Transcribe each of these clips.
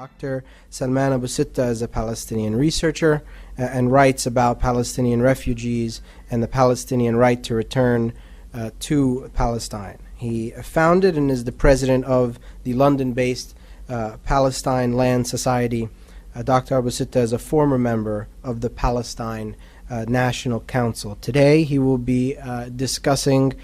Dr. Salman Abu Sitta is a Palestinian researcher and writes about Palestinian refugees and the Palestinian right to return to Palestine. He founded and is the president of the London-based Palestine Land Society. Dr. Abu Sitta is a former member of the Palestine National Council. Today he will be discussing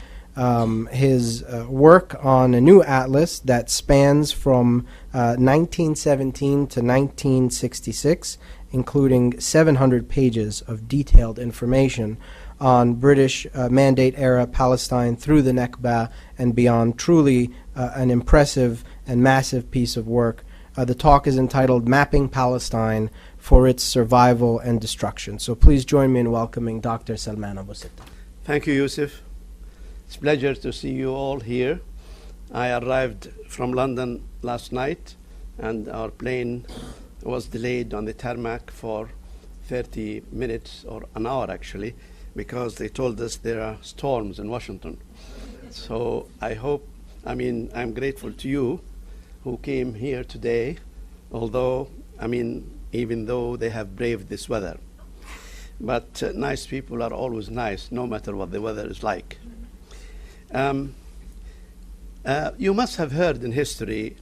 his work on a new atlas that spans from 1917 to 1966, including 700 pages of detailed information on British Mandate-era Palestine through the Nakba and beyond. Truly an impressive and massive piece of work. The talk is entitled Mapping Palestine for Its Survival and Destruction. So please join me in welcoming Dr. Salman Abu Sitta. Thank you, Yusuf. It's a pleasure to see you all here. I arrived from London last night, and our plane was delayed on the tarmac for 30 minutes, or an hour actually, because they told us there are storms in Washington. So I'm grateful to you who came here today, even though they have braved this weather. But nice people are always nice, no matter what the weather is like. You must have heard in history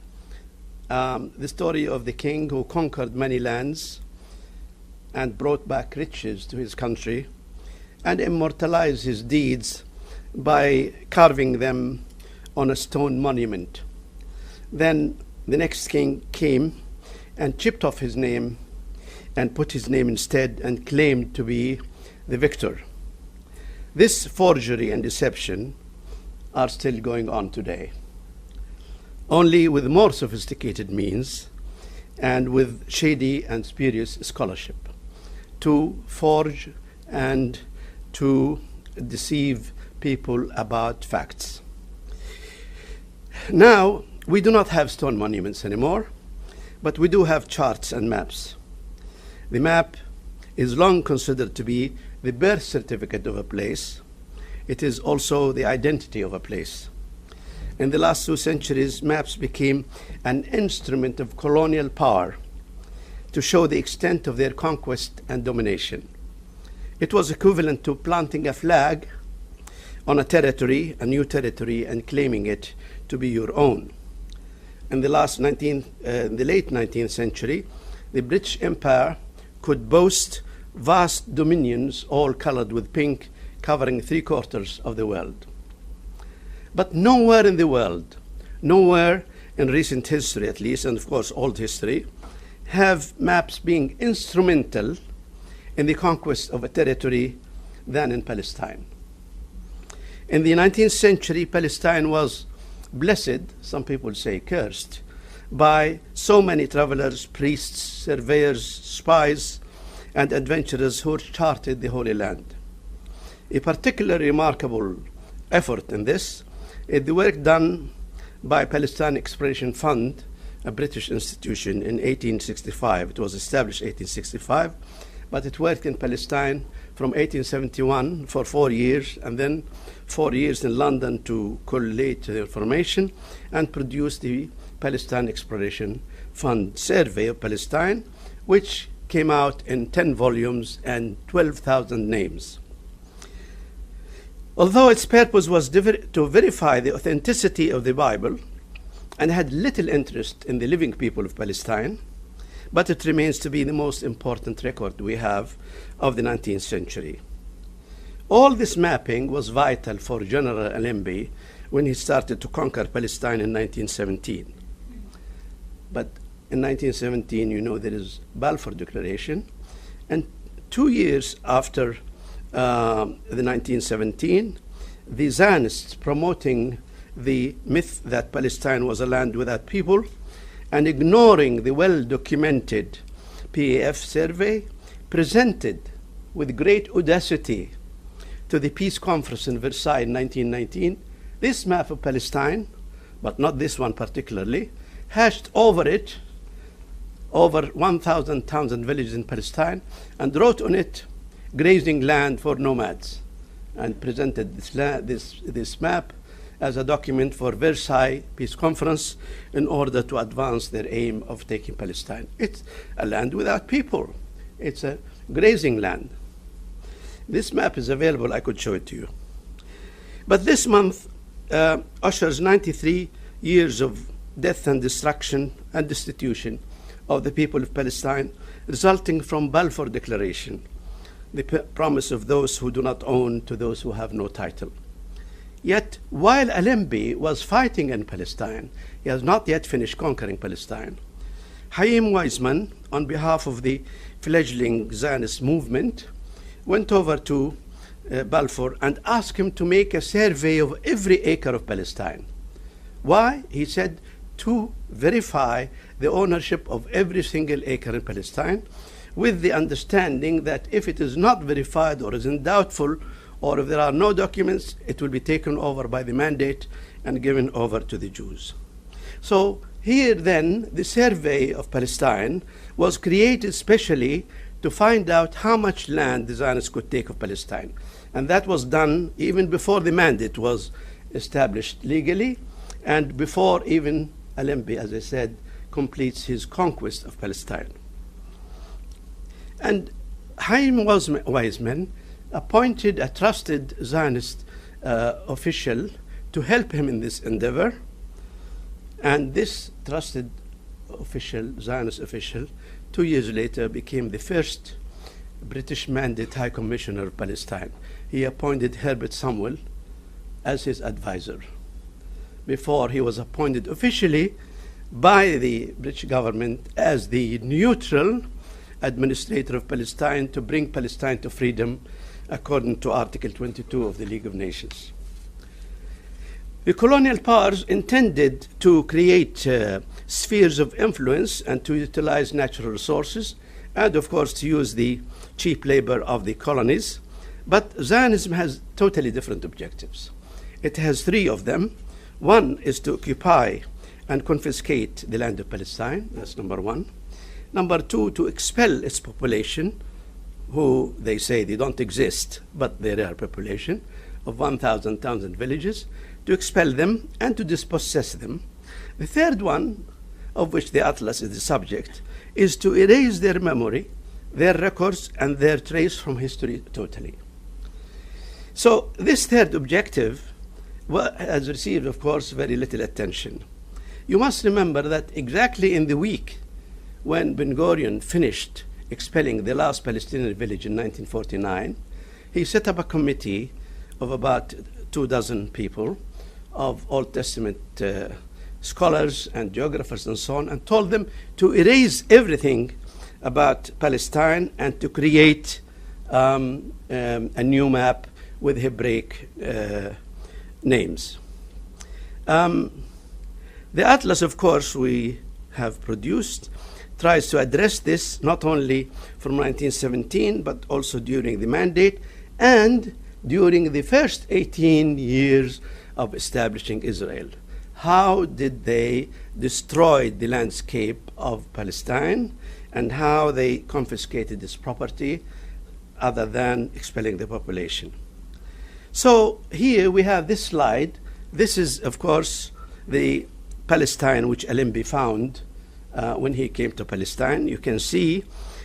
the story of the king who conquered many lands and brought back riches to his country and immortalized his deeds by carving them on a stone monument. Then the next king came and chipped off his name and put his name instead and claimed to be the victor. This forgery and deception are still going on today, only with more sophisticated means and with shady and spurious scholarship to forge and to deceive people about facts. Now, we do not have stone monuments anymore, but we do have charts and maps. The map is long considered to be the birth certificate of a place. It is also the identity of a place. In the last 2 centuries, maps became an instrument of colonial power to show the extent of their conquest and domination. It was equivalent to planting a flag on a territory, a new territory, and claiming it to be your own. In the late 19th century, the British Empire could boast vast dominions, all colored with pink, covering 3/4 of the world. But nowhere in the world, nowhere in recent history at least, and of course old history, have maps been instrumental in the conquest of a territory than in Palestine. In the 19th century, Palestine was blessed, some people say cursed, by so many travelers, priests, surveyors, spies, and adventurers who charted the Holy Land. A particularly remarkable effort in this is the work done by Palestine Exploration Fund, a British institution, in 1865. It was established in 1865, but it worked in Palestine from 1871 for 4 years, and then 4 years in London to collate the information and produce the Palestine Exploration Fund Survey of Palestine, which came out in 10 volumes and 12,000 names. Although its purpose was to verify the authenticity of the Bible and had little interest in the living people of Palestine, but it remains to be the most important record we have of the 19th century. All this mapping was vital for General Allenby when he started to conquer Palestine in 1917. But in 1917, you know, there is Balfour Declaration, and 2 years after the 1917, the Zionists, promoting the myth that Palestine was a land without people and ignoring the well-documented PAF survey, presented with great audacity to the peace conference in Versailles in 1919 this map of Palestine, but not this one particularly, hashed over it over 1,000 towns and villages in Palestine, and wrote on it grazing land for nomads, and presented this map as a document for Versailles Peace Conference in order to advance their aim of taking Palestine. It's a land without people. It's a grazing land. This map is available. I could show it to you. But this month ushers 93 years of death and destruction and destitution of the people of Palestine, resulting from Balfour Declaration, the promise of those who do not own to those who have no title. Yet, while Allenby was fighting in Palestine, he has not yet finished conquering Palestine. Chaim Weizmann, on behalf of the fledgling Zionist movement, went over to Balfour and asked him to make a survey of every acre of Palestine. Why? He said, to verify the ownership of every single acre in Palestine, with the understanding that if it is not verified or is in doubtful, or if there are no documents, it will be taken over by the mandate and given over to the Jews. So here then, the survey of Palestine was created specially to find out how much land the Zionists could take of Palestine. And that was done even before the mandate was established legally, and before even Allenby, as I said, completes his conquest of Palestine. And Chaim Weizmann appointed a trusted Zionist official to help him in this endeavor. And this trusted official, Zionist official, 2 years later became the first British Mandate High Commissioner of Palestine. He appointed Herbert Samuel as his advisor. Before, he was appointed officially by the British government as the neutral administrator of Palestine to bring Palestine to freedom, according to Article 22 of the League of Nations. The colonial powers intended to create spheres of influence and to utilize natural resources, and of course to use the cheap labor of the colonies. But Zionism has totally different objectives. It has three of them. One is to occupy and confiscate the land of Palestine. That's number one. Number two, to expel its population, who they say they don't exist, but there are a population of 1,000 towns and villages, to expel them and to dispossess them. The third one, of which the Atlas is the subject, is to erase their memory, their records, and their trace from history totally. So this third objective has received, of course, very little attention. You must remember that exactly in the week when Ben Gurion finished expelling the last Palestinian village in 1949, he set up a committee of about 24 people, of Old Testament scholars and geographers and so on, and told them to erase everything about Palestine and to create a new map with Hebraic names. The Atlas, of course, we have produced, tries to address this not only from 1917, but also during the mandate and during the first 18 years of establishing Israel. How did they destroy the landscape of Palestine and how they confiscated this property other than expelling the population. So here we have this slide. This is, of course, the Palestine which Allenby found when he came to Palestine. You can see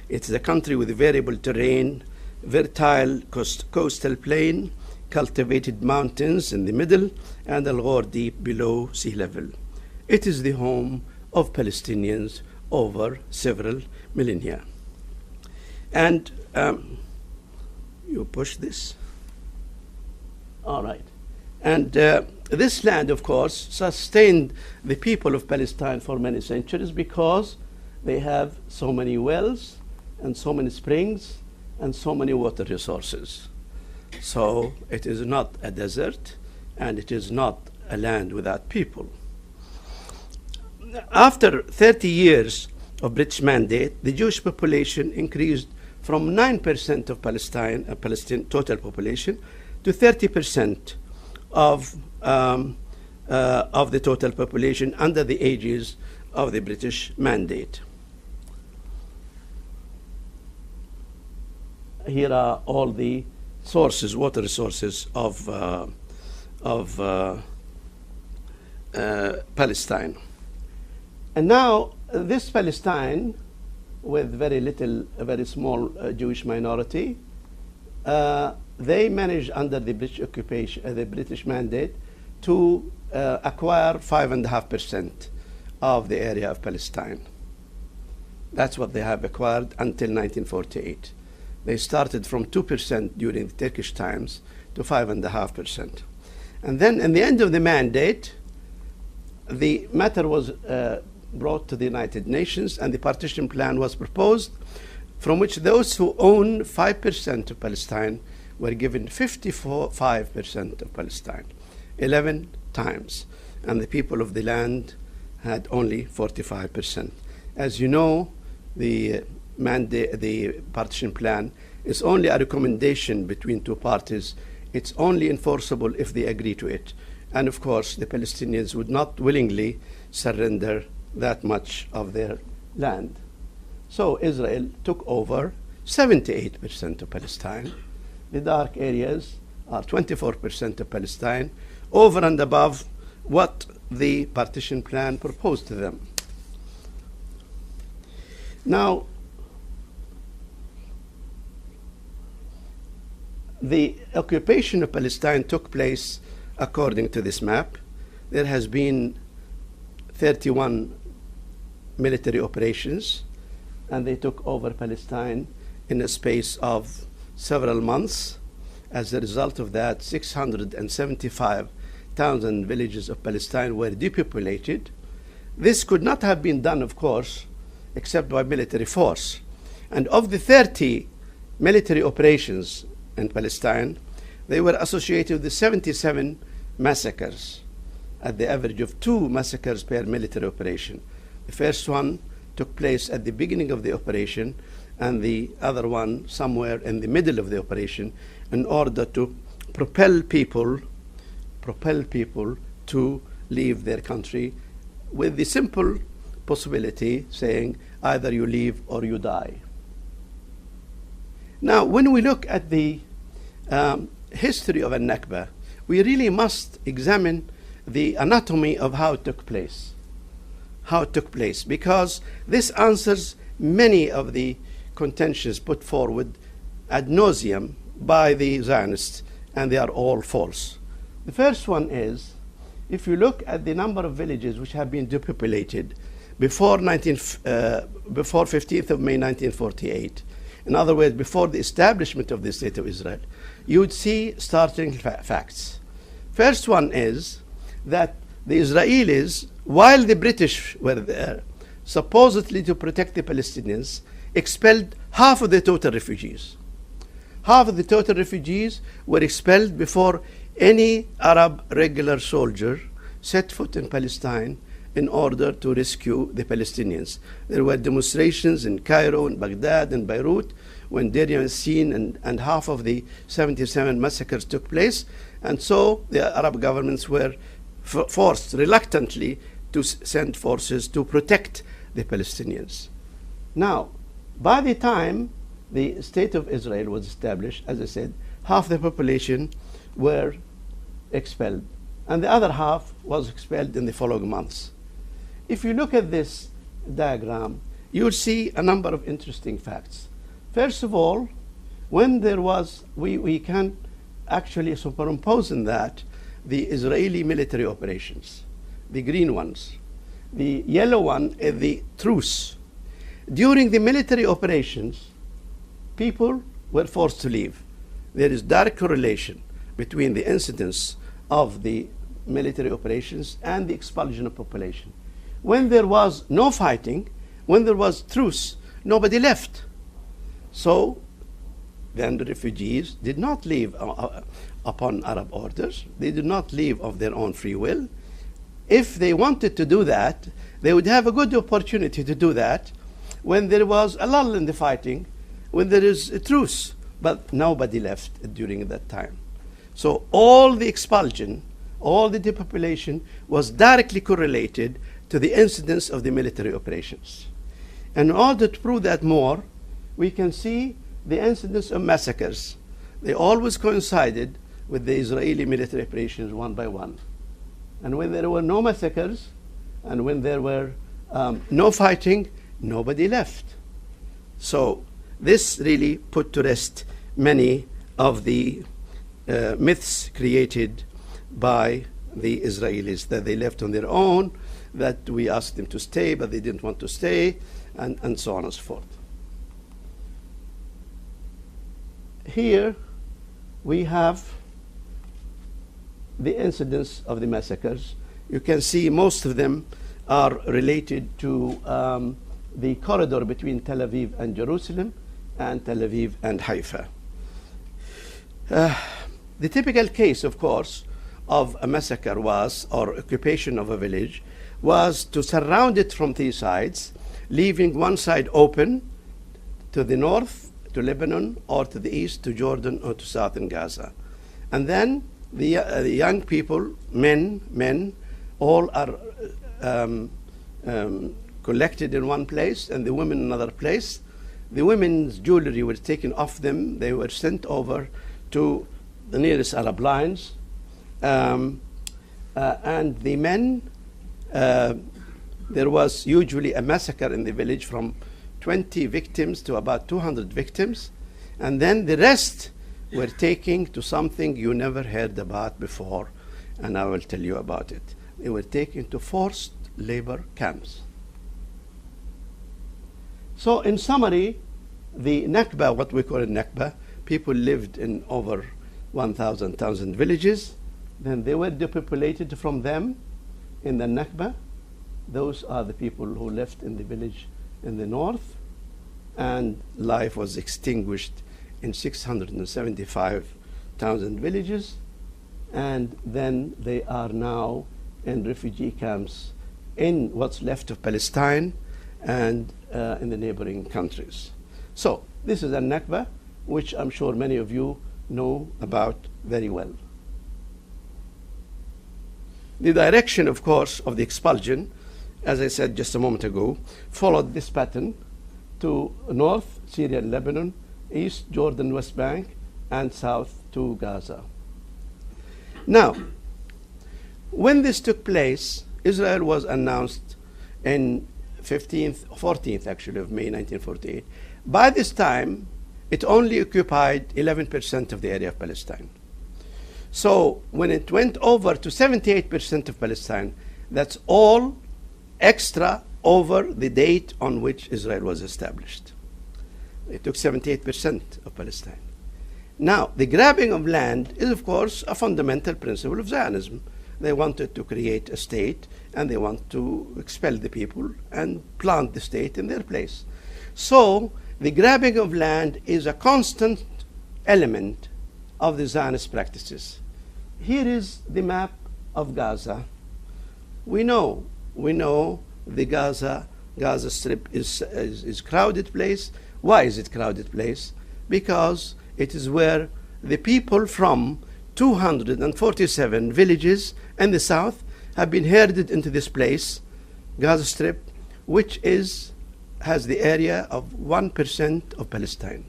it's a country with variable terrain, fertile coastal plain, cultivated mountains in the middle, and Al Ghor deep below sea level. It is the home of Palestinians over several millennia. And you push this. All right. And this land, of course, sustained the people of Palestine for many centuries because they have so many wells and so many springs and so many water resources. So it is not a desert and it is not a land without people. After 30 years of British mandate, the Jewish population increased from 9% of Palestine total population to 30% of the total population under the aegis of the British mandate. Here are all the sources, water resources of Palestine. And now this Palestine, with very little, a very small Jewish minority, they managed under the British occupation, the British mandate, to acquire 5.5% of the area of Palestine. That's what they have acquired until 1948. They started from 2% during the Turkish times to 5.5%. And then in the end of the mandate, the matter was brought to the United Nations and the partition plan was proposed, from which those who own 5% of Palestine were given 55% of Palestine, 11 times. And the people of the land had only 45%. As you know, the partition plan is only a recommendation between two parties. It's only enforceable if they agree to it. And of course, the Palestinians would not willingly surrender that much of their land. So Israel took over 78% of Palestine. The dark areas are 24% of Palestine, over and above what the partition plan proposed to them. Now, the occupation of Palestine took place according to this map. There has been 31 military operations, and they took over Palestine in a space of several months. As a result of that, 675,000 villages of Palestine were depopulated. This could not have been done, of course, except by military force. And of the 30 military operations in Palestine, they were associated with 77 massacres, at the average of 2 massacres per military operation. The first one took place at the beginning of the operation, and the other one somewhere in the middle of the operation, in order to propel people to leave their country, with the simple possibility saying either you leave or you die. Now, when we look at the history of a Nakba, we really must examine the anatomy of how it took place. Because this answers many of the contentions put forward ad nauseum by the Zionists, and they are all false. The first one is, if you look at the number of villages which have been depopulated before 15th of May 1948, in other words, before the establishment of the State of Israel, you would see startling facts. First one is that the Israelis, while the British were there, supposedly to protect the Palestinians, expelled half of the total refugees. Half of the total refugees were expelled before any Arab regular soldier set foot in Palestine in order to rescue the Palestinians. There were demonstrations in Cairo, in Baghdad, and Beirut when Deir Yassin and half of the 77 massacres took place. And so the Arab governments were forced reluctantly to send forces to protect the Palestinians. Now, by the time the State of Israel was established, as I said, half the population were expelled, and the other half was expelled in the following months. If you look at this diagram, you'll see a number of interesting facts. First of all, when there was, we can actually superimpose in that the Israeli military operations, the green ones. The yellow one is the truce. During the military operations, people were forced to leave. There is direct correlation between the incidence of the military operations and the expulsion of population. When there was no fighting, when there was truce, nobody left. So then the refugees did not leave upon Arab orders. They did not leave of their own free will. If they wanted to do that, they would have a good opportunity to do that when there was a lull in the fighting, when there is a truce. But nobody left during that time. So all the expulsion, all the depopulation was directly correlated to the incidence of the military operations. And in order to prove that more, we can see the incidence of massacres. They always coincided with the Israeli military operations one by one. And when there were no massacres, and when there were no fighting, nobody left. So this really put to rest many of the myths created by the Israelis, that they left on their own, that we asked them to stay, but they didn't want to stay, and so on and so forth. Here we have the incidents of the massacres. You can see most of them are related to the corridor between Tel Aviv and Jerusalem, and Tel Aviv and Haifa. The typical case, of course, of a massacre was, or occupation of a village, was to surround it from three sides, leaving one side open to the north, to Lebanon, or to the east, to Jordan, or to southern Gaza. And then the young people, men, all are collected in one place, and the women in another place. The women's jewelry was taken off them. They were sent over to the nearest Arab lines. And the men, there was usually a massacre in the village from 20 victims to about 200 victims. And then the rest were taken to something you never heard about before, and I will tell you about it. They were taken to forced labor camps. So in summary, the Nakba, what we call a Nakba, people lived in over 1,000 villages. Then they were depopulated from them in the Nakba. Those are the people who left in the village in the north, and life was extinguished in 675,000 villages, and then they are now in refugee camps in what's left of Palestine and in the neighboring countries. So this is a Nakba, which I'm sure many of you know about very well. The direction, of course, of the expulsion, as I said just a moment ago, followed this pattern to north, Syria and Lebanon, east, Jordan, West Bank, and south to Gaza. Now, when this took place, Israel was announced in 14th actually of May 1948. By this time, it only occupied 11% of the area of Palestine. So when it went over to 78% of Palestine, that's all extra over the date on which Israel was established. It took 78% of Palestine. Now, the grabbing of land is, of course, a fundamental principle of Zionism. They wanted to create a state, and they want to expel the people and plant the state in their place. So the grabbing of land is a constant element of the Zionist practices. Here is the map of Gaza. We know the Gaza Strip is crowded place. Why is it crowded place? Because it is where the people from 247 villages in the south have been herded into this place, Gaza Strip, which has the area of 1% of Palestine.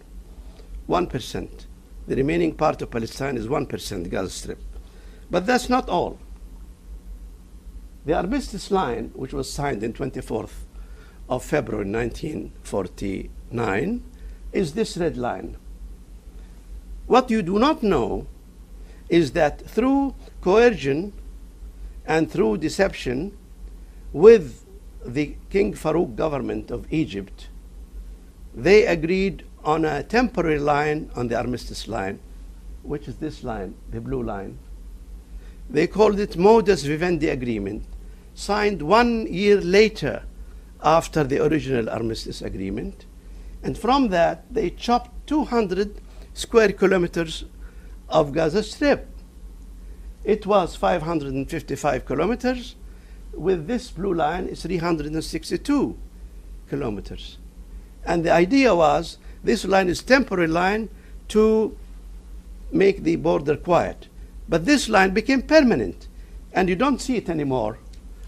1%. The remaining part of Palestine is 1% Gaza Strip. But that's not all. The Armistice line, which was signed on 24th of February 1949, is this red line. What you do not know is that through coercion and through deception with the King Farouk government of Egypt, they agreed on a temporary line on the Armistice line, which is this line, the blue line. They called it Modus Vivendi Agreement, signed 1 year later after the original Armistice Agreement. And from that, they chopped 200 square kilometers of Gaza Strip. It was 555 kilometers. With this blue line, it's 362 kilometers. And the idea was this line is temporary line to make the border quiet. But this line became permanent, and you don't see it anymore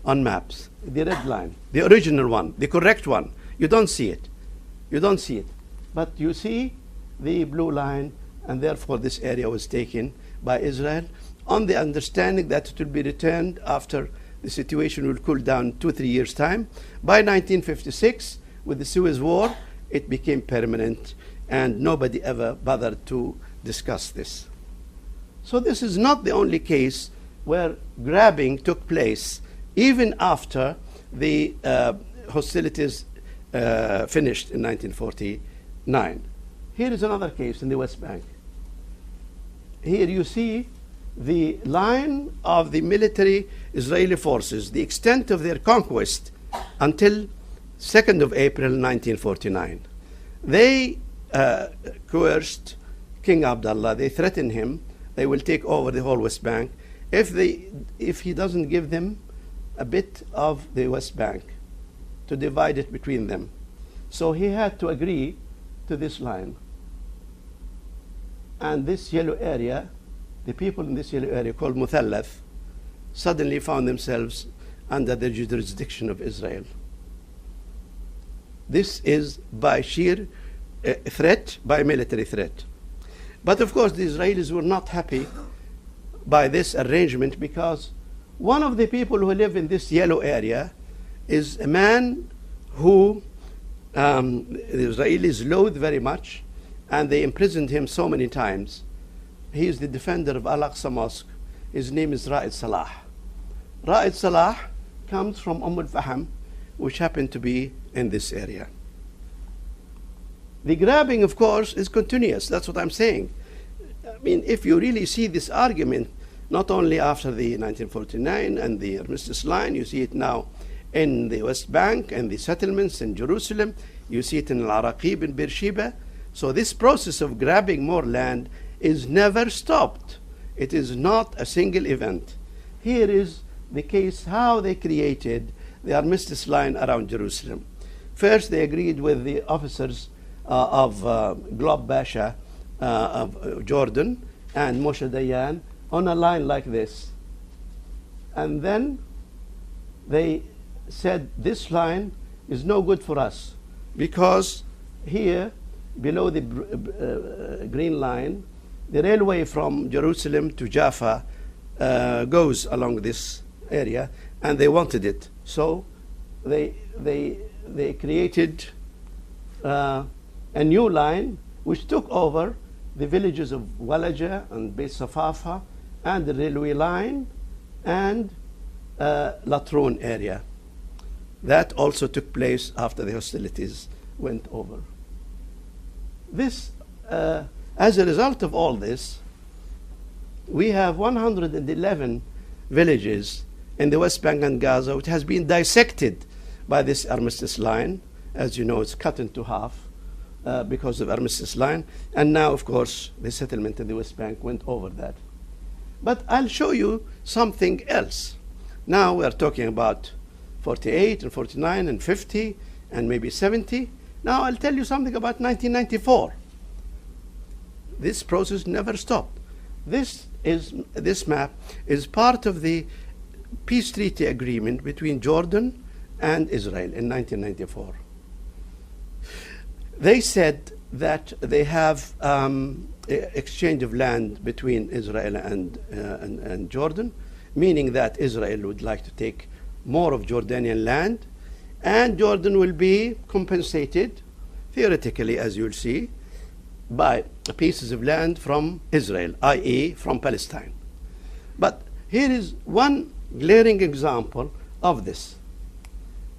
on maps. The red line, the original one, the correct one, you don't see it. You don't see it. But you see the blue line, and therefore this area was taken by Israel on the understanding that it will be returned after the situation will cool down 2-3 years' time. By 1956, with the Suez War, it became permanent, and nobody ever bothered to discuss this. So this is not the only case where grabbing took place even after the hostilities finished in 1949. Here is another case in the West Bank. Here you see the line of the military Israeli forces, the extent of their conquest until 2nd of April 1949. They coerced King Abdullah. They threatened him. They will take over the whole West Bank if he doesn't give them a bit of the West Bank to divide it between them. So he had to agree to this line. And this yellow area, the people in this yellow area called Muthallath, suddenly found themselves under the jurisdiction of Israel. This is by sheer threat, by military threat. But of course the Israelis were not happy by this arrangement, because one of the people who live in this yellow area is a man who the Israelis loathe very much, and they imprisoned him so many times. He is the defender of Al-Aqsa Mosque. His name is Ra'id Salah. Ra'id Salah comes from al-Faham, which happened to be in this area. The grabbing, of course, is continuous. That's what I'm saying. I mean, if you really see this argument, not only after the 1949 and the armistice line, you see it now in the West Bank and the settlements in Jerusalem, you see it in Al-Araqib and Beersheba. So this process of grabbing more land is never stopped. It is not a single event. Here is the case how they created the armistice line around Jerusalem. First, they agreed with the officers of Glob Basha of Jordan and Moshe Dayan on a line like this. And then they said this line is no good for us, because here below the green line, the railway from Jerusalem to Jaffa goes along this area, and they wanted it. So they created a new line which took over the villages of Walaja and Beit Safafa and the railway line and Latrun area. That also took place after the hostilities went over. This, as a result of all this, we have 111 villages in the West Bank and Gaza which has been dissected by this armistice line. As you know, it's cut into half because of armistice line. And now, of course, the settlement in the West Bank went over that. But I'll show you something else. Now we're talking about 48 and 49 and 50 and maybe 70. Now I'll tell you something about 1994. This process never stopped. This map is part of the peace treaty agreement between Jordan and Israel in 1994. They said that they have exchange of land between Israel and Jordan, meaning that Israel would like to take more of Jordanian land, and Jordan will be compensated, theoretically, as you'll see, by pieces of land from Israel, i.e. from Palestine. But here is one glaring example of this.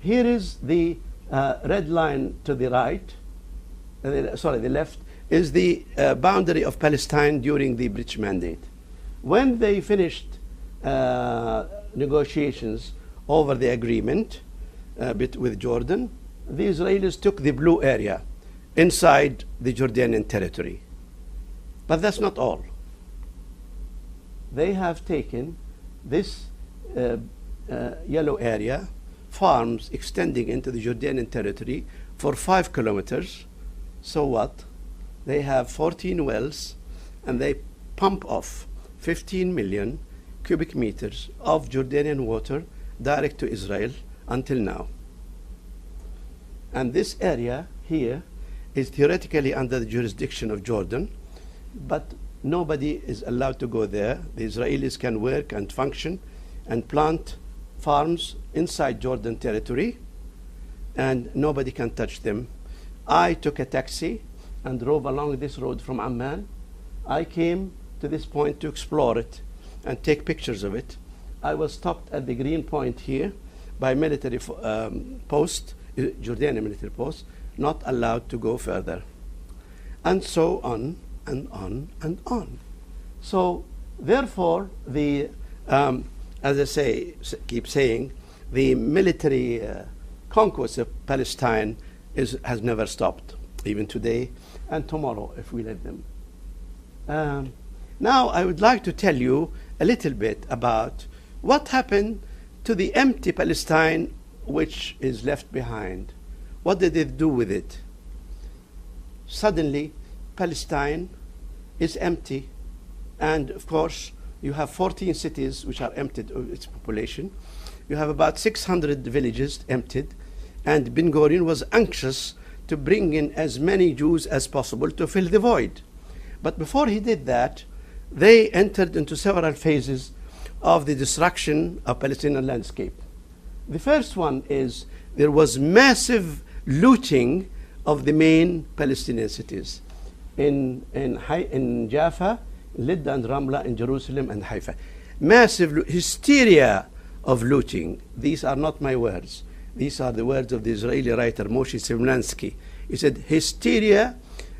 Here is the red line to the right, the left, is the boundary of Palestine during the British Mandate. When they finished negotiations over the agreement with Jordan, the Israelis took the blue area inside the Jordanian territory. But that's not all. They have taken this yellow area, farms extending into the Jordanian territory for 5 kilometers. So what? They have 14 wells, and they pump off 15 million cubic meters of Jordanian water direct to Israel until now. And this area here is theoretically under the jurisdiction of Jordan, but Nobody is allowed to go there. The Israelis can work and function and plant farms inside Jordan territory, and nobody can touch them. I took a taxi and drove along this road from Amman. I came to this point to explore it and take pictures of it. I was stopped at the green point here by military post, Jordanian military post, not allowed to go further. And so on and on and on. So therefore, the as I say, keep saying, the military conquest of Palestine has never stopped, even today and tomorrow, if we let them. Now I would like to tell you a little bit about what happened to the empty Palestine which is left behind. What did they do with it? Suddenly, Palestine is empty, and of course, you have 14 cities which are emptied of its population. You have about 600 villages emptied, and Ben Gurion was anxious to bring in as many Jews as possible to fill the void. But before he did that, they entered into several phases of the destruction of Palestinian landscape. The first one is there was massive looting of the main Palestinian cities in Jaffa, Lydda and Ramla, in Jerusalem and Haifa. Massive hysteria of looting. These are not my words. These are the words of the Israeli writer Moshe Simlansky. He said, hysteria,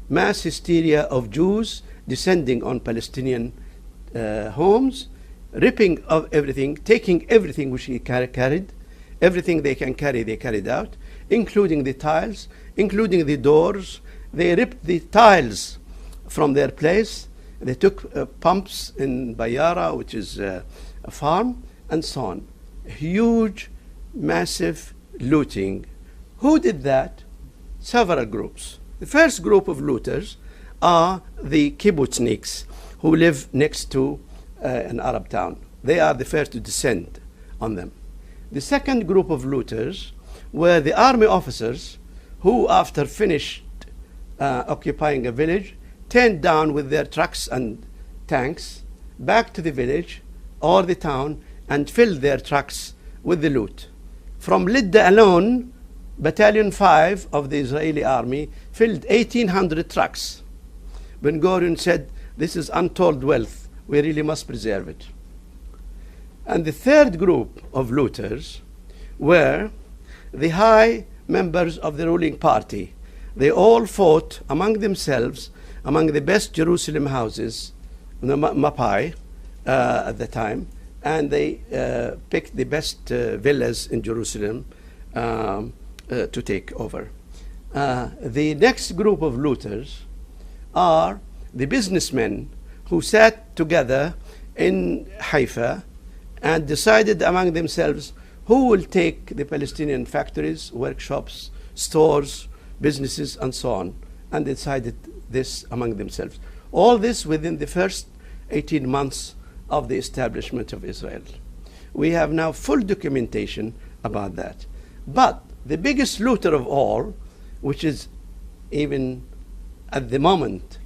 mass hysteria of Jews descending on Palestinian homes, ripping of everything, taking everything which he carried, everything they can carry, they carried out, including the tiles, including the doors. They ripped the tiles from their place. They took pumps in Bayara, which is a farm, and so on. Huge, massive looting. Who did that? Several groups. The first group of looters are the kibbutzniks, who live next to an Arab town. They are the first to descend on them. The second group of looters were the army officers who, after finished occupying a village, turned down with their trucks and tanks back to the village or the town and filled their trucks with the loot. From Lydda alone, Battalion 5 of the Israeli army filled 1,800 trucks. Ben Gurion said, this is untold wealth. We really must preserve it. And the third group of looters were the high members of the ruling party. They all fought among themselves, among the best Jerusalem houses, the Mapai at the time, and they picked the best villas in Jerusalem to take over. The next group of looters are the businessmen who sat together in Haifa and decided among themselves who will take the Palestinian factories, workshops, stores, businesses, and so on, and decided this among themselves. All this within the first 18 months of the establishment of Israel. We have now full documentation about that. But the biggest looter of all, which is even at the moment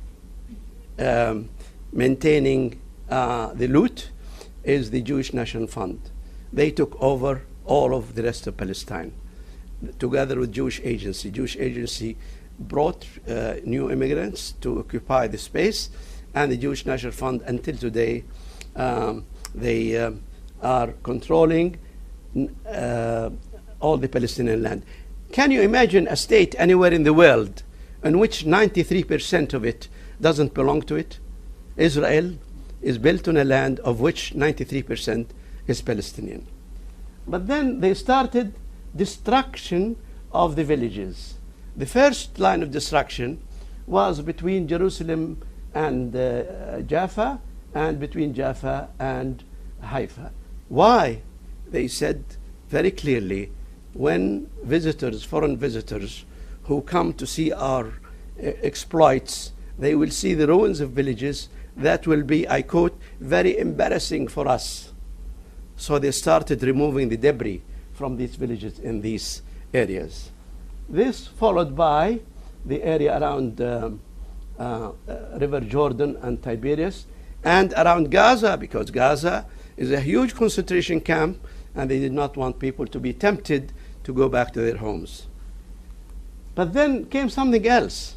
maintaining the loot, is the Jewish National Fund. They took over all of the rest of Palestine, together with Jewish Agency. Jewish Agency brought new immigrants to occupy the space, and the Jewish National Fund, until today, they are controlling all the Palestinian land. Can you imagine a state anywhere in the world in which 93% of it doesn't belong to it? Israel is built on a land of which 93% is Palestinian. But then they started destruction of the villages. The first line of destruction was between Jerusalem and Jaffa, and between Jaffa and Haifa. Why? They said very clearly, when visitors, foreign visitors, who come to see our exploits, they will see the ruins of villages that will be, I quote, very embarrassing for us. So they started removing the debris from these villages in these areas. This followed by the area around River Jordan and Tiberias, and around Gaza, because Gaza is a huge concentration camp, and they did not want people to be tempted to go back to their homes. But then came something else.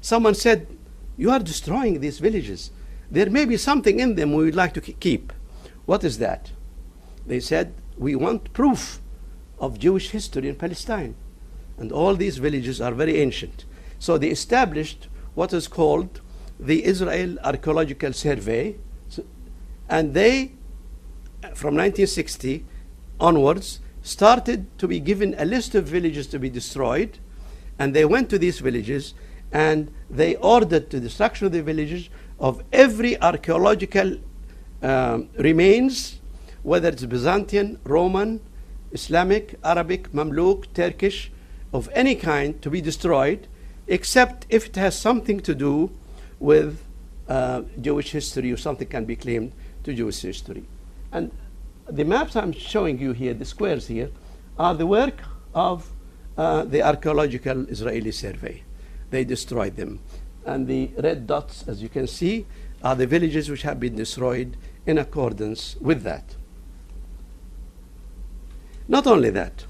Someone said, you are destroying these villages. There may be something in them we would like to keep. What is that? They said, we want proof of Jewish history in Palestine. And all these villages are very ancient. So they established what is called the Israel Archaeological Survey. And they, from 1960 onwards, started to be given a list of villages to be destroyed. And they went to these villages and they ordered the destruction of the villages of every archaeological remains, whether it's Byzantine, Roman, Islamic, Arabic, Mamluk, Turkish, of any kind, to be destroyed, except if it has something to do with Jewish history or something can be claimed to Jewish history. And the maps I'm showing you here, the squares here, are the work of the Archaeological Israeli Survey. They destroyed them. And the red dots, as you can see, are the villages which have been destroyed in accordance with that. Not only that,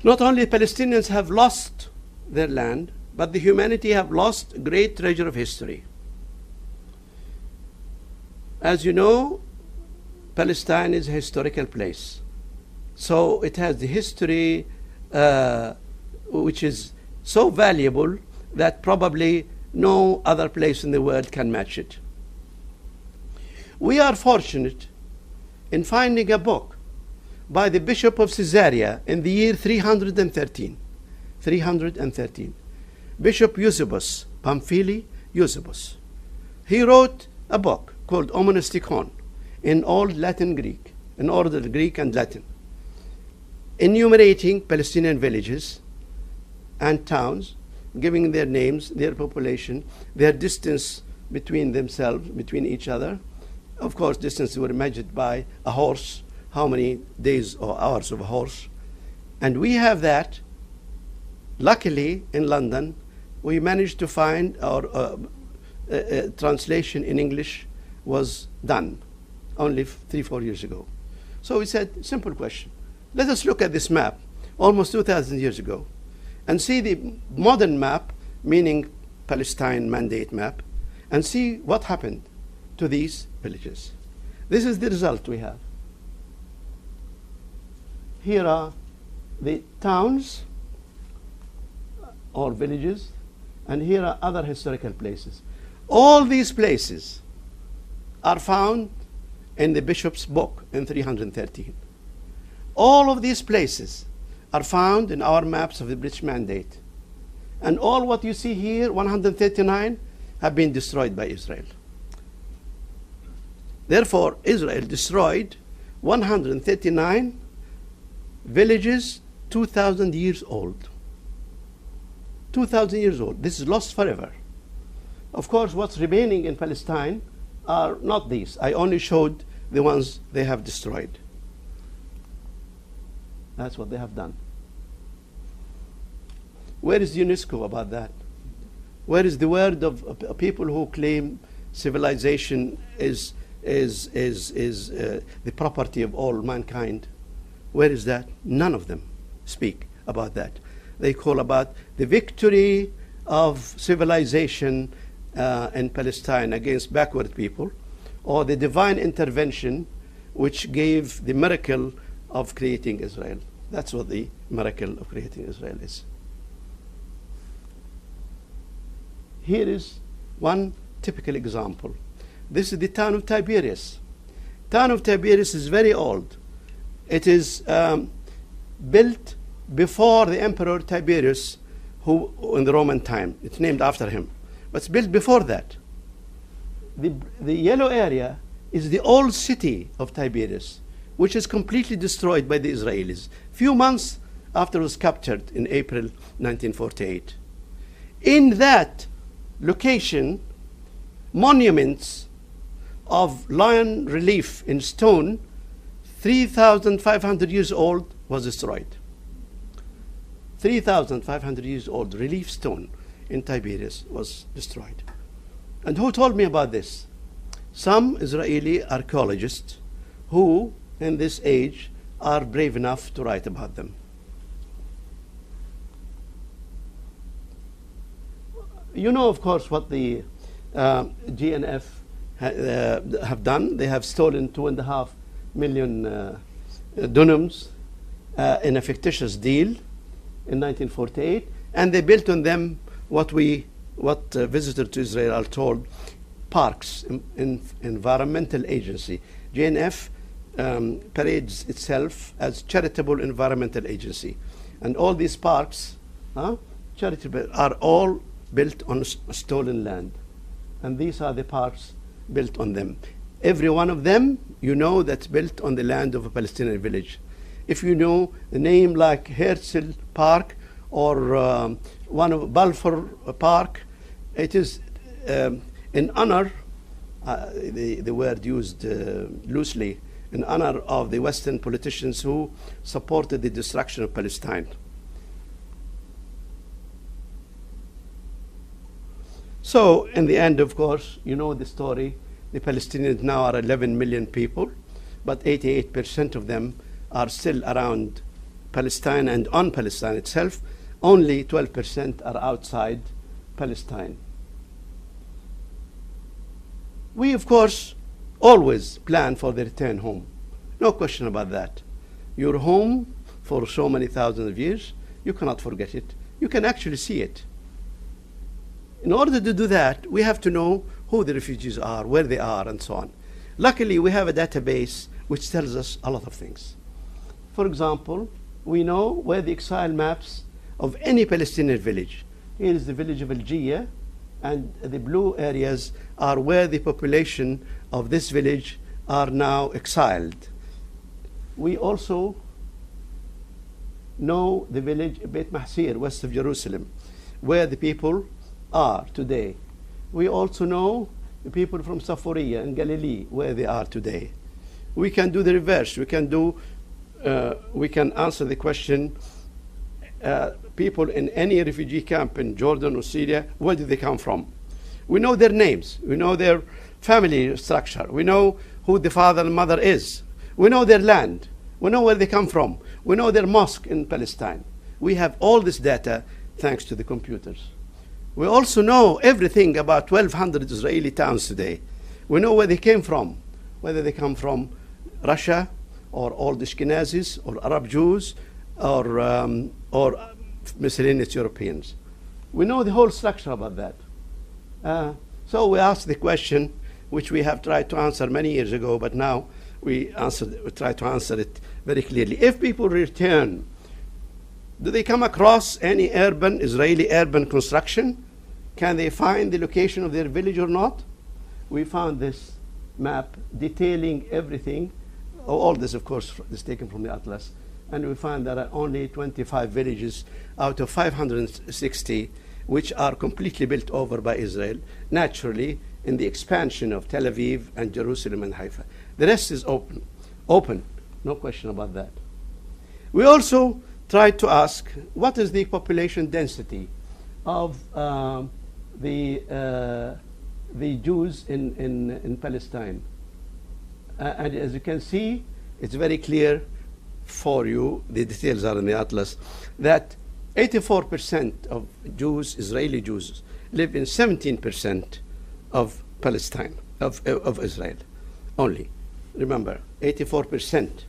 not only Palestinians have lost their land, but the humanity have lost a great treasure of history. As you know, Palestine is a historical place. So it has the history which is so valuable that probably no other place in the world can match it. We are fortunate in finding a book by the Bishop of Caesarea in the year 313. 313. Bishop Eusebius, Pamphili Eusebius. He wrote a book called Omonostikon in Old Latin Greek, in order Greek and Latin, enumerating Palestinian villages and towns, giving their names, their population, their distance between themselves, between each other. Of course, distances were measured by a horse, how many days or hours of a horse. And we have that. Luckily, in London, we managed to find our translation in English was done only 3-4 years ago. So we said, simple question. Let us look at this map, almost 2,000 years ago, and see the modern map, meaning Palestine Mandate map, and see what happened to these villages. This is the result we have. Here are the towns or villages, and here are other historical places. All these places are found in the bishop's book in 313. All of these places are found in our maps of the British Mandate. And all what you see here, 139, have been destroyed by Israel. Therefore, Israel destroyed 139 villages 2,000 years old. 2,000 years old. This is lost forever. Of course, what's remaining in Palestine are not these. I only showed the ones they have destroyed. That's what they have done. Where is UNESCO about that? Where is the word of people who claim civilization is the property of all mankind? Where is that? None of them speak about that. They call about the victory of civilization in Palestine against backward people, or the divine intervention which gave the miracle of creating Israel. That's what the miracle of creating Israel is. Here is one typical example. This is the town of Tiberias. Town of Tiberias is very old. It is built before the Emperor Tiberius, who in the Roman time. It's named after him. But it's built before that. The yellow area is the old city of Tiberias, which is completely destroyed by the Israelis. Few months after it was captured in April 1948. In that location, monuments of lion relief in stone, 3,500 years old, was destroyed. 3,500 years old relief stone. in Tiberias was destroyed. And who told me about this? Some Israeli archaeologists who, in this age, are brave enough to write about them. You know, of course, what the GNF have done. They have stolen 2.5 million dunams in a fictitious deal in 1948, and they built on them what visitors to Israel are told parks, in environmental agency. GNF parades itself as charitable environmental agency, and all these parks, charitable, are all built on stolen land, and these are the parks built on them. Every one of them, you know, that's built on the land of a Palestinian village. If you know the name like Herzl Park or one of Balfour Park, it is in honor, the word used loosely, in honor of the Western politicians who supported the destruction of Palestine. So, in the end, of course, you know the story. The Palestinians now are 11 million people, but 88% of them are still around Palestine and on Palestine itself. Only 12% are outside Palestine. We, of course, always plan for the return home. No question about that. Your home for so many thousands of years, you cannot forget it. You can actually see it. In order to do that, we have to know who the refugees are, where they are, and so on. Luckily, we have a database which tells us a lot of things. For example, we know where the exile maps of any Palestinian village. Here is the village of Al-Jiyya, and the blue areas are where the population of this village are now exiled. We also know the village Beit Mahsir, west of Jerusalem, where the people are today. We also know the people from Saforiya and Galilee, where they are today. We can do the reverse. We can answer the question, people in any refugee camp in Jordan or Syria, where do they come from? We know their names. We know their family structure. We know who the father and mother is. We know their land. We know where they come from. We know their mosque in Palestine. We have all this data thanks to the computers. We also know everything about 1,200 Israeli towns today. We know where they came from, whether they come from Russia or old Ashkenazis or Arab Jews or miscellaneous Europeans. We know the whole structure about that. So we ask the question, which we have tried to answer many years ago, but now we try to answer it very clearly. If people return, do they come across any Israeli urban construction? Can they find the location of their village or not? We found this map detailing everything. All this, of course, is taken from the atlas. And we find there are only 25 villages out of 560 which are completely built over by Israel, naturally, in the expansion of Tel Aviv and Jerusalem and Haifa. The rest is open, no question about that. We also tried to ask, what is the population density of the Jews in Palestine? And as you can see, it's very clear for you, the details are in the atlas, that 84% of Jews, Israeli Jews, live in 17% of Palestine, of Israel only. Remember, 84%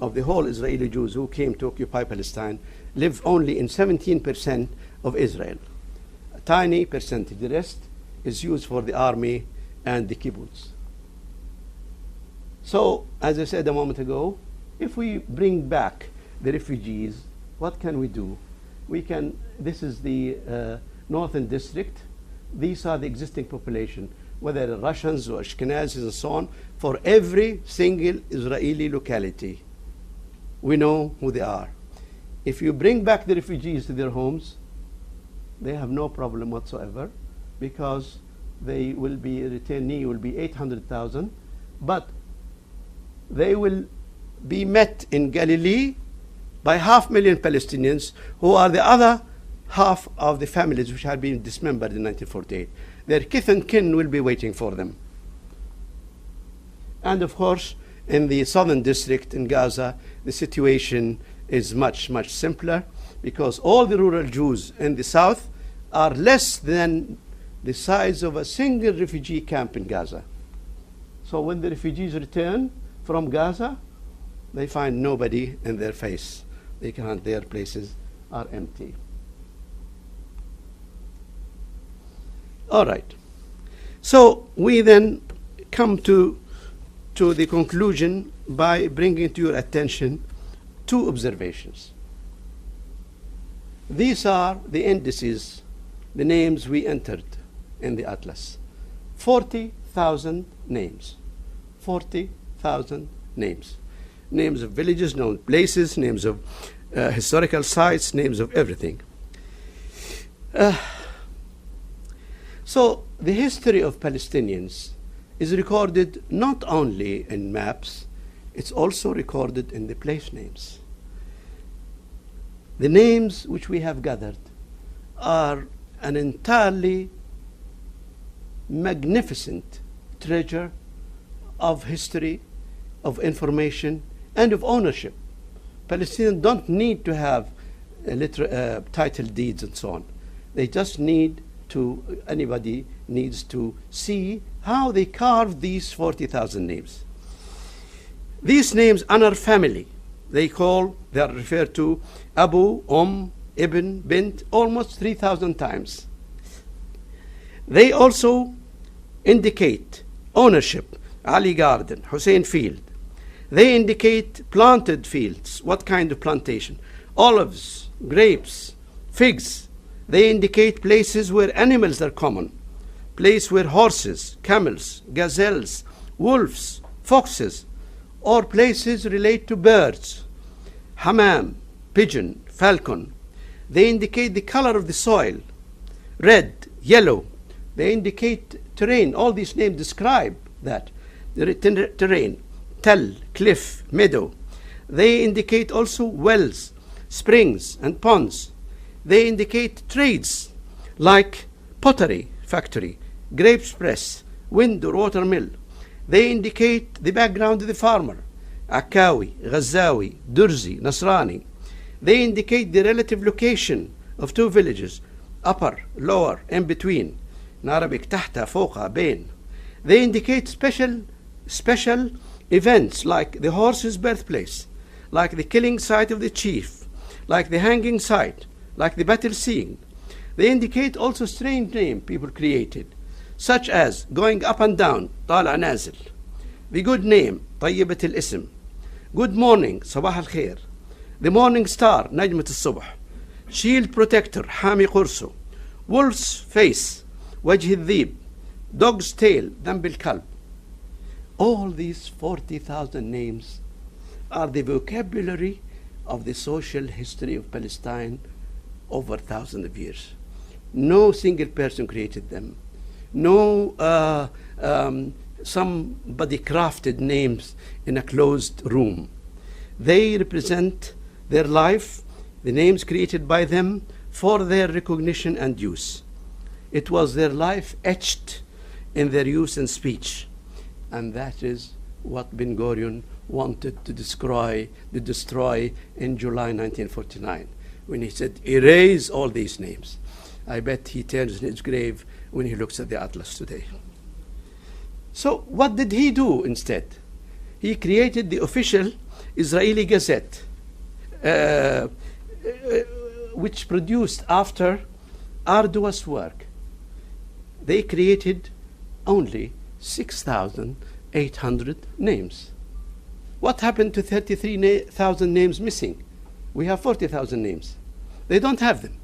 of the whole Israeli Jews who came to occupy Palestine live only in 17% of Israel. A tiny percentage. The rest is used for the army and the kibbutz. So, as I said a moment ago, if we bring back the refugees, what can we do? This is the northern district. These are the existing population, whether they're Russians or Ashkenazis and so on, for every single Israeli locality. We know who they are. If you bring back the refugees to their homes, they have no problem whatsoever, because they will be, returnee will be 800,000, but they will be met in Galilee by 500,000 Palestinians, who are the other half of the families which had been dismembered in 1948. Their kith and kin will be waiting for them. And of course, in the southern district in Gaza, the situation is much, much simpler, because all the rural Jews in the south are less than the size of a single refugee camp in Gaza. So when the refugees return from Gaza, they find nobody in their face. They can't, their places are empty. All right. So we then come to the conclusion by bringing to your attention two observations. These are the indices, the names we entered in the atlas. 40,000 names. 40,000 names. Names of villages, names of places, names of historical sites, names of everything. So the history of Palestinians is recorded not only in maps, it's also recorded in the place names. The names which we have gathered are an entirely magnificent treasure of history, of information, and of ownership. Palestinians don't need to have title deeds and so on. They just need to, anybody needs to see how they carved these 40,000 names. These names honor family. They are referred to Abu, Ibn, Bint, almost 3,000 times. They also indicate ownership, Ali Garden, Hussein Field. They indicate planted fields, what kind of plantation? Olives, grapes, figs. They indicate places where animals are common, place where horses, camels, gazelles, wolves, foxes, or places relate to birds, hammam, pigeon, falcon. They indicate the color of the soil, red, yellow. They indicate terrain. All these names describe that. The terrain, tell, cliff, meadow. They indicate also wells, springs, and ponds. They indicate trades like pottery factory, grapes press, wind or water mill. They indicate the background of the farmer, Akkawi, Ghazawi, Durzi, Nasrani. They indicate the relative location of two villages, upper, lower, in between. In Arabic, tahta, fawqa, bain. They indicate special events like the horse's birthplace, like the killing site of the chief, like the hanging site, like the battle scene. They indicate also strange names people created, such as going up and down, طالع نازل. The good name, طيبة الاسم. Good morning, صباح الخير. The morning star, نجمة الصبح. Shield protector, حامي قرصه. Wolf's face, وجه الذيب. Dog's tail, ذنب الكلب. All these 40,000 names are the vocabulary of the social history of Palestine over thousands of years. No single person created them. No somebody crafted names in a closed room. They represent their life, the names created by them for their recognition and use. It was their life etched in their use and speech. And that is what Ben Gurion wanted to destroy in July 1949, when he said, erase all these names. I bet he turns in his grave when he looks at the atlas today. So what did he do instead? He created the official Israeli Gazette, which produced after arduous work. They created only 6,800 names. What happened to 33,000 names missing? We have 40,000 names. They don't have them.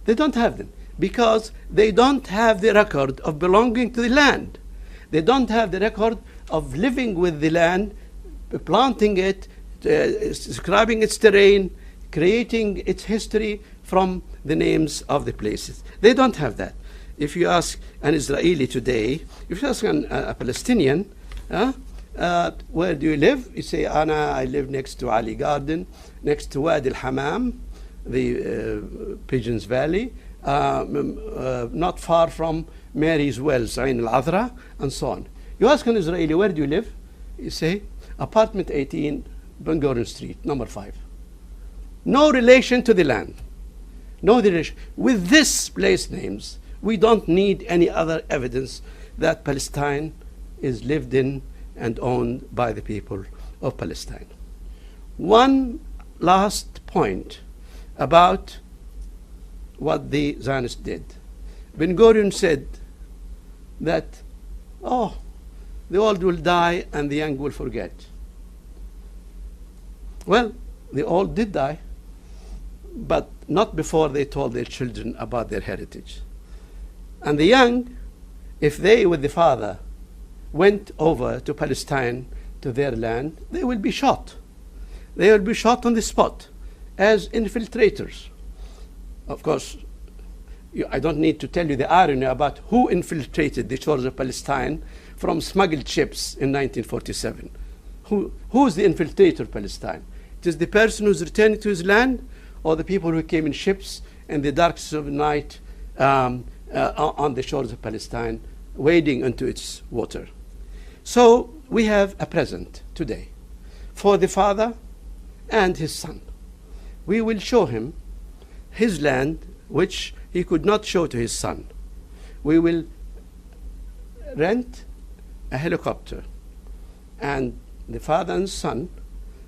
They don't have them because they don't have the record of belonging to the land. They don't have the record of living with the land, planting it, describing its terrain, creating its history from the names of the places. They don't have that. If you ask an Israeli today, if you ask a Palestinian, where do you live? You say, I live next to Ali Garden, next to Wadi al-Hammam, Pigeons Valley, not far from Mary's Wells, Ain al-Adhra, and so on. You ask an Israeli, where do you live? You say, apartment 18, Ben Gurion Street, number 5. No relation to the land. No relation. With this place names, we don't need any other evidence that Palestine is lived in and owned by the people of Palestine. One last point about what the Zionists did. Ben Gurion said that, oh, the old will die and the young will forget. Well, the old did die, but not before they told their children about their heritage. And the young, if they with the father went over to Palestine, to their land, they will be shot. They will be shot on the spot as infiltrators. Of course, I don't need to tell you the irony about who infiltrated the shores of Palestine from smuggled ships in 1947. Who's the infiltrator of Palestine? It is the person who's returning to his land, or the people who came in ships in the darkness of the night on the shores of Palestine, wading into its water. So we have a present today for the father and his son. We will show him his land, which he could not show to his son. We will rent a helicopter, and the father and son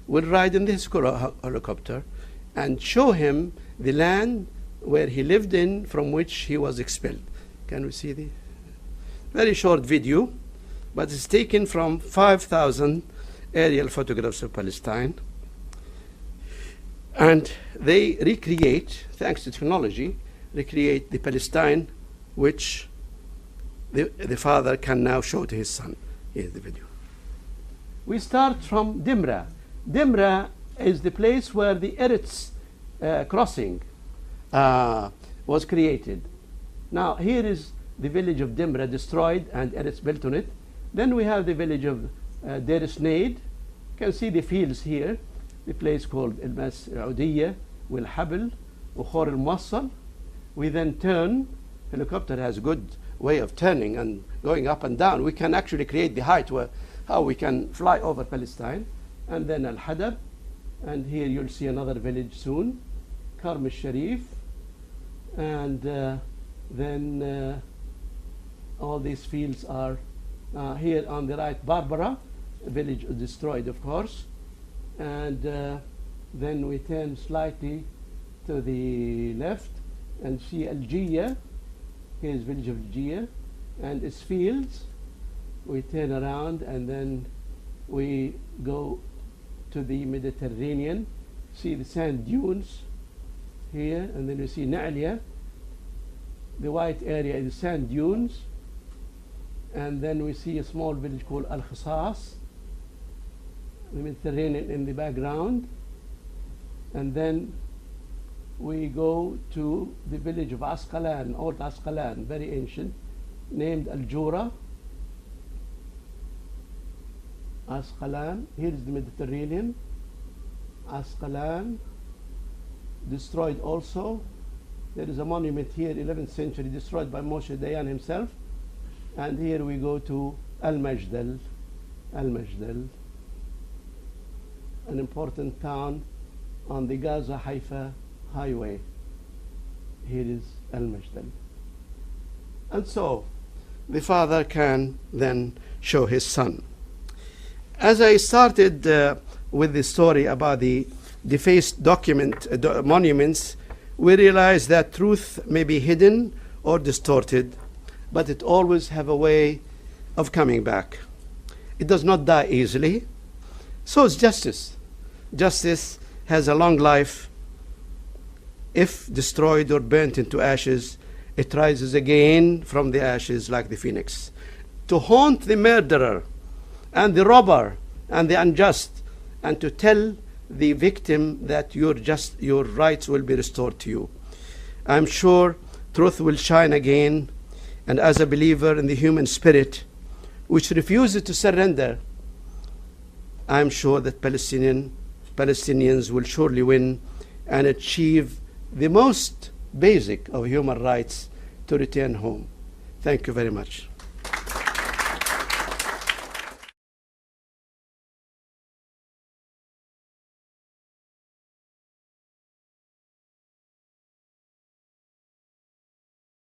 will ride in this helicopter and show him the land where he lived in, from which he was expelled. Can we see the very short video, but it's taken from 5,000 aerial photographs of Palestine. And they recreate, thanks to technology, recreate the Palestine which the father can now show to his son. Here's the video. We start from Dimra. Dimra is the place where the Eretz crossing was created. Now here is the village of Dimra destroyed and Eretz built on it. Then we have the village of Deir Sneid. You can see the fields here. The place called El-Mas Udiyya, Wil-Habl, Ukhor al-Muwassal. We then turn. Helicopter has a good way of turning and going up and down. We can actually create the height where how we can fly over Palestine. And then Al-Hadab. And here you'll see another village soon, Karm al-Sharif. And then all these fields are here on the right. Barbara, a village destroyed, of course. And then we turn slightly to the left and see Al-Jiyya. Here's village of Al-Jiyya and its fields. We turn around and then we go to the Mediterranean, see the sand dunes here, and then we see Na'lia. The white area is sand dunes, and then we see a small village called Al-Khasas, the Mediterranean in the background, and then we go to the village of Asqalan, old Asqalan, very ancient, named Al-Jura. Asqalan, here is the Mediterranean. Asqalan, destroyed also. There is a monument here, 11th century, destroyed by Moshe Dayan himself. And here we go to Al-Majdal. Al-Majdal, an important town on the Gaza-Haifa highway. Here is Al-Majdal. And so the father can then show his son. As I started with the story about the defaced monuments, we realize that truth may be hidden or distorted, but it always have a way of coming back. It does not die easily. So is justice. Justice has a long life. If destroyed or burnt into ashes, it rises again from the ashes like the phoenix, to haunt the murderer and the robber and the unjust, and to tell the victim that your rights will be restored to you. I'm sure truth will shine again, and as a believer in the human spirit, which refuses to surrender, I'm sure that Palestinians will surely win and achieve the most basic of human rights to return home. Thank you very much.